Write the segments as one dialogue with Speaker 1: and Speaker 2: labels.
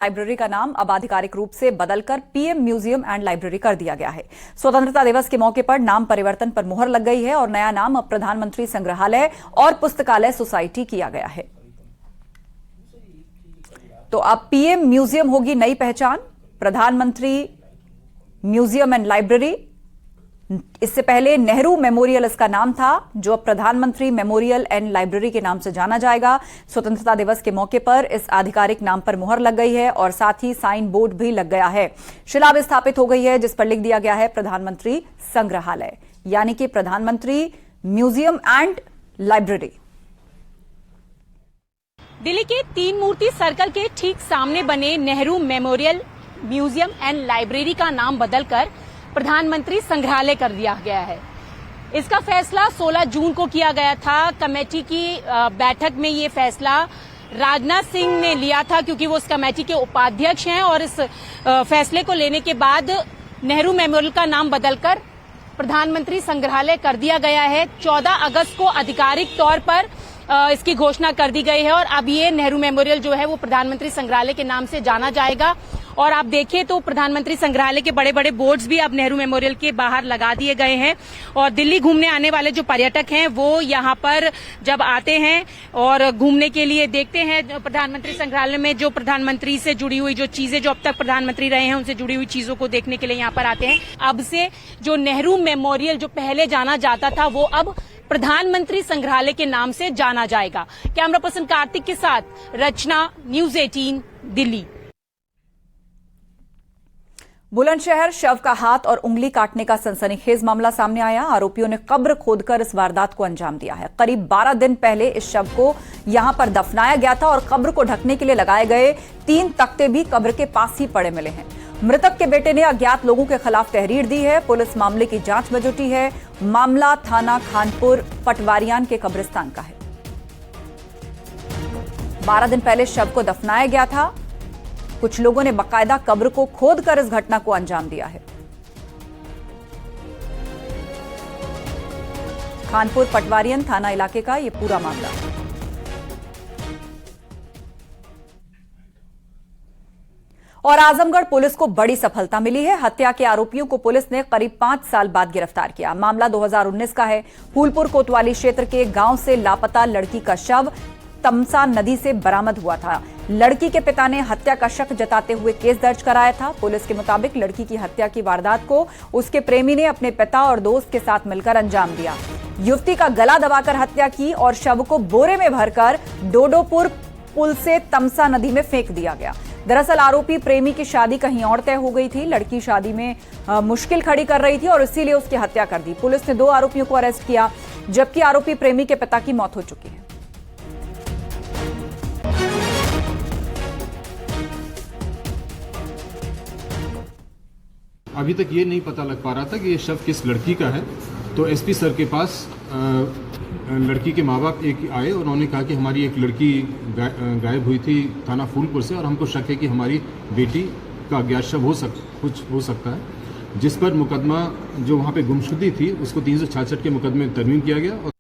Speaker 1: Library का नाम अब आधिकारिक रूप से बदलकर पीएम म्यूजियम एंड लाइब्रेरी कर दिया गया है। स्वतंत्रता दिवस के मौके पर नाम परिवर्तन पर मुहर लग गई है और नया नाम अब प्रधानमंत्री संग्रहालय और पुस्तकालय सोसाइटी किया गया है। तो अब पीएम म्यूजियम होगी नई पहचान, प्रधानमंत्री म्यूजियम एंड लाइब्रेरी। इससे पहले नेहरू मेमोरियल इसका नाम था, जो अब प्रधानमंत्री मेमोरियल एंड लाइब्रेरी के नाम से जाना जाएगा। स्वतंत्रता दिवस के मौके पर इस आधिकारिक नाम पर मुहर लग गई है और साथ ही साइन बोर्ड भी लग गया है। शिला भी स्थापित हो गई है जिस पर लिख दिया गया है प्रधानमंत्री संग्रहालय, यानी कि प्रधानमंत्री म्यूजियम एंड लाइब्रेरी।
Speaker 2: दिल्ली के तीन मूर्ति सर्कल के ठीक सामने बने Nehru memorial museum and library का नाम बदलकर प्रधानमंत्री संग्रहालय कर दिया गया है। इसका फैसला 16 जून को किया गया था। कमेटी की बैठक में ये फैसला राजनाथ सिंह ने लिया था, क्योंकि वो इस कमेटी के उपाध्यक्ष हैं, और इस फैसले को लेने के बाद नेहरू मेमोरियल का नाम बदलकर प्रधानमंत्री संग्रहालय कर दिया गया है। 14 अगस्त को आधिकारिक तौर पर इसकी घोषणा कर दी गई है और अब ये नेहरू मेमोरियल जो है वो प्रधानमंत्री संग्रहालय के नाम से जाना जाएगा। और आप देखें तो प्रधानमंत्री संग्रहालय के बड़े बड़े बोर्ड्स भी अब नेहरू मेमोरियल के बाहर लगा दिए गए हैं। और दिल्ली घूमने आने वाले जो पर्यटक हैं वो यहाँ पर जब आते हैं और घूमने के लिए देखते हैं प्रधानमंत्री संग्रहालय में, जो प्रधानमंत्री से जुड़ी हुई जो चीजें, जो अब तक प्रधानमंत्री रहे हैं उनसे जुड़ी हुई चीजों को देखने के लिए यहाँ पर आते हैं। अब से जो नेहरू मेमोरियल जो पहले जाना जाता था वो अब प्रधानमंत्री संग्रहालय के नाम से जाना जाएगा। कैमरा पर्सन कार्तिक के साथ रचना, न्यूज 18 दिल्ली।
Speaker 1: बुलंदशहर शव का हाथ और उंगली काटने का सनसनीखेज मामला सामने आया। आरोपियों ने कब्र खोदकर इस वारदात को अंजाम दिया है। करीब 12 दिन पहले इस शव को यहां पर दफनाया गया था और कब्र को ढकने के लिए लगाए गए 3 तख्ते भी कब्र के पास ही पड़े मिले हैं। मृतक के बेटे ने अज्ञात लोगों के खिलाफ तहरीर दी है। पुलिस मामले की जांच में जुटी है। मामला थाना खानपुर पटवारियान के कब्रिस्तान का है। 12 दिन पहले शव को दफनाया गया था। कुछ लोगों ने बकायदा कब्र को खोदकर इस घटना को अंजाम दिया है। खानपुर पटवारियन थाना इलाके का यह पूरा मामला। और आजमगढ़ पुलिस को बड़ी सफलता मिली है। हत्या के आरोपियों को पुलिस ने करीब 5 साल बाद गिरफ्तार किया। मामला 2019 का है। फूलपुर कोतवाली क्षेत्र के गांव से लापता लड़की का शव तमसा नदी से बरामद हुआ था। लड़की के पिता ने हत्या का शक जताते हुए केस दर्ज कराया था। पुलिस के मुताबिक लड़की की हत्या की वारदात को उसके प्रेमी ने अपने पिता और दोस्त के साथ मिलकर अंजाम दिया। युवती का गला दबाकर हत्या की और शव को बोरे में भरकर डोडोपुर पुल से तमसा नदी में फेंक दिया गया। दरअसल आरोपी प्रेमी की शादी कहीं और तय हो गई थी। लड़की शादी में मुश्किल खड़ी कर रही थी और इसीलिए उसकी हत्या कर दी। पुलिस ने 2 आरोपियों को अरेस्ट किया, जबकि आरोपी प्रेमी के पिता की मौत हो चुकी है।
Speaker 3: अभी तक ये नहीं पता लग पा रहा था कि ये शव किस लड़की का है। तो एसपी सर के पास लड़की के माँ बाप एक आए और उन्होंने कहा कि हमारी एक लड़की गायब हुई थी थाना फूलपुर से और हमको शक है कि हमारी बेटी का अज्ञात शव कुछ हो सकता है, जिस पर मुकदमा जो वहाँ पे गुमशुदगी थी उसको 366 के मुकदमे में तरमीम किया गया।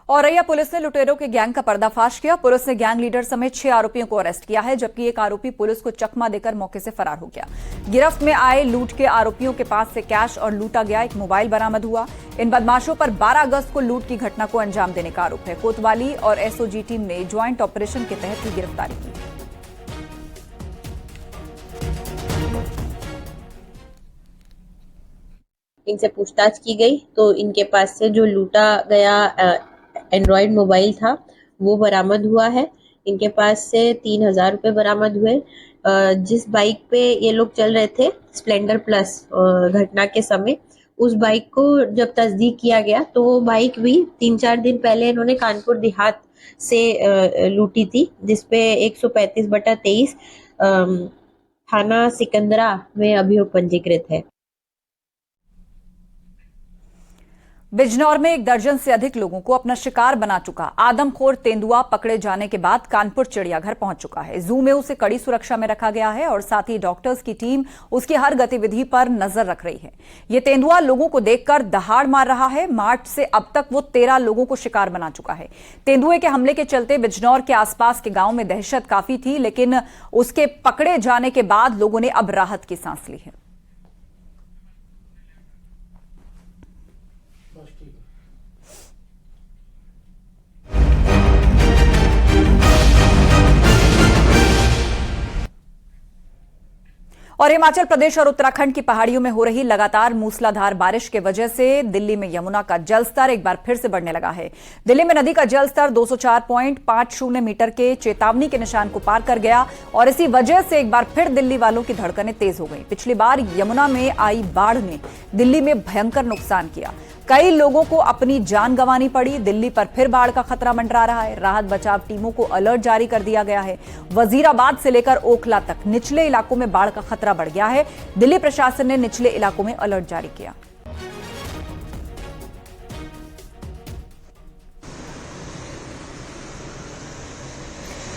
Speaker 1: औरैया पुलिस ने लुटेरों के गैंग का पर्दाफाश किया। पुलिस ने गैंग लीडर समेत 6 आरोपियों को अरेस्ट किया है, जबकि एक आरोपी पुलिस को चकमा देकर मौके से फरार हो गया। गिरफ्त में आए लूट के आरोपियों के पास से कैश और लूटा गया एक मोबाइल बरामद हुआ। इन बदमाशों पर 12 अगस्त को लूट की घटना को अंजाम देने का आरोप है। कोतवाली और एसओजी टीम ने ज्वाइंट ऑपरेशन के तहत ही गिरफ्तारी की।
Speaker 4: इनसे पूछताछ की गई तो इनके पास से जो लूटा गया एंड्रॉयड मोबाइल था वो बरामद हुआ है। इनके पास से 3000 रुपए बरामद हुए। जिस बाइक पे ये लोग चल रहे थे स्प्लेंडर प्लस घटना के समय, उस बाइक को जब तस्दीक किया गया तो वो बाइक भी 3-4 दिन पहले इन्होंने कानपुर देहात से लूटी थी, जिसपे 135/23 थाना सिकंदरा में अभियोग पंजीकृत है।
Speaker 1: बिजनौर में 1 दर्जन से अधिक लोगों को अपना शिकार बना चुका आदमखोर तेंदुआ पकड़े जाने के बाद कानपुर चिड़ियाघर पहुंच चुका है। जू में उसे कड़ी सुरक्षा में रखा गया है और साथ ही डॉक्टर्स की टीम उसकी हर गतिविधि पर नजर रख रही है। ये तेंदुआ लोगों को देखकर दहाड़ मार रहा है। मार्च से अब तक वो 13 लोगों को शिकार बना चुका है। तेंदुए के हमले के चलते बिजनौर के आसपास के गांव में दहशत काफी थी, लेकिन उसके पकड़े जाने के बाद लोगों ने अब राहत की सांस ली है। और हिमाचल प्रदेश और उत्तराखंड की पहाड़ियों में हो रही लगातार मूसलाधार बारिश के वजह से दिल्ली में यमुना का जलस्तर एक बार फिर से बढ़ने लगा है। दिल्ली में नदी का जलस्तर 204.50 मीटर के चेतावनी के निशान को पार कर गया और इसी वजह से एक बार फिर दिल्ली वालों की धड़कनें तेज हो गई। पिछली बार यमुना में आई बाढ़ ने दिल्ली में भयंकर नुकसान किया। कई लोगों को अपनी जान गंवानी पड़ी। दिल्ली पर फिर बाढ़ का खतरा मंडरा रहा है। राहत बचाव टीमों को अलर्ट जारी कर दिया गया है। वजीराबाद से लेकर ओखला तक निचले इलाकों में बाढ़ का खतरा बढ़ गया है। दिल्ली प्रशासन ने निचले इलाकों में अलर्ट जारी किया।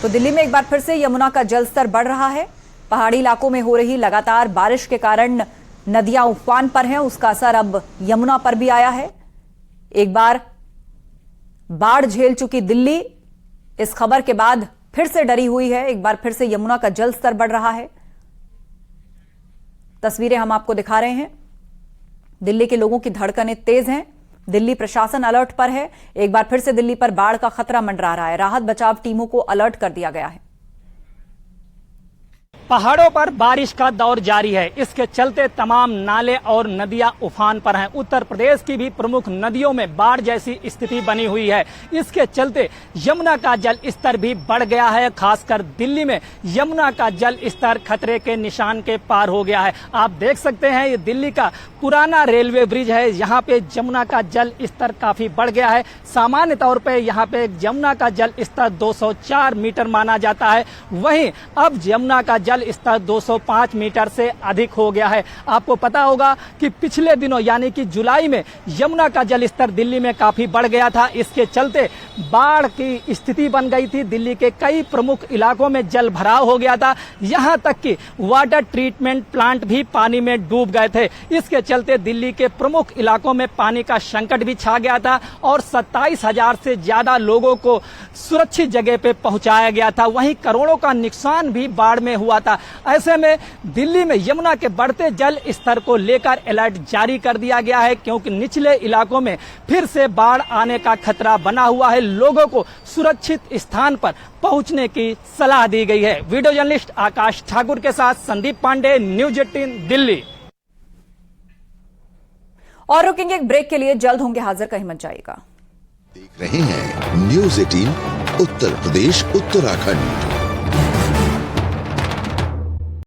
Speaker 1: तो दिल्ली में एक बार फिर से यमुना का जलस्तर बढ़ रहा है। पहाड़ी इलाकों में हो रही लगातार बारिश के कारण नदियां उफान पर हैं, उसका असर अब यमुना पर भी आया है। एक बार बाढ़ झेल चुकी दिल्ली इस खबर के बाद फिर से डरी हुई है। एक बार फिर से यमुना का जल स्तर बढ़ रहा है। तस्वीरें हम आपको दिखा रहे हैं। दिल्ली के लोगों की धड़कनें तेज हैं। दिल्ली प्रशासन अलर्ट पर है। एक बार फिर से दिल्ली पर बाढ़ का खतरा मंडरा रहा है। राहत बचाव टीमों को अलर्ट कर दिया गया है।
Speaker 5: पहाड़ों पर बारिश का दौर जारी है। इसके चलते तमाम नाले और नदियां उफान पर हैं। उत्तर प्रदेश की भी प्रमुख नदियों में बाढ़ जैसी स्थिति बनी हुई है। इसके चलते यमुना का जल स्तर भी बढ़ गया है। खासकर दिल्ली में यमुना का जल स्तर खतरे के निशान के पार हो गया है। आप देख सकते हैं ये दिल्ली का पुराना रेलवे ब्रिज है। यहाँ पे यमुना का जल स्तर काफी बढ़ गया है। सामान्य तौर पे यहाँ पे यमुना का जल स्तर 204 मीटर माना जाता है। वहीं अब यमुना का जल स्तर 205 मीटर से अधिक हो गया है। आपको पता होगा कि पिछले दिनों यानी कि जुलाई में यमुना का जल स्तर दिल्ली में काफी बढ़ गया था। इसके चलते बाढ़ की स्थिति बन गई थी। दिल्ली के कई प्रमुख इलाकों में जल भराव हो गया था। यहां तक कि वाटर ट्रीटमेंट प्लांट भी पानी में डूब गए थे। इसके चलते दिल्ली के प्रमुख इलाकों में पानी का संकट भी छा गया था और 27,000 से ज्यादा लोगों को सुरक्षित जगह पे पहुंचाया गया था। वहीं करोड़ों का नुकसान भी बाढ़ में हुआ था। ऐसे में दिल्ली में यमुना के बढ़ते जल स्तर को लेकर अलर्ट जारी कर दिया गया है, क्योंकि निचले इलाकों में फिर से बाढ़ आने का खतरा बना हुआ है। लोगों को सुरक्षित स्थान पर पहुंचने की सलाह दी गई है। वीडियो जर्नलिस्ट आकाश ठाकुर के साथ संदीप पांडे, न्यूज 18 दिल्ली।
Speaker 1: और रुकेंगे एक ब्रेक के लिए, जल्द होंगे हाजिर, कहीं मत जाइएगा।
Speaker 6: देख रहे हैं न्यूज 18 उत्तर प्रदेश उत्तराखंड।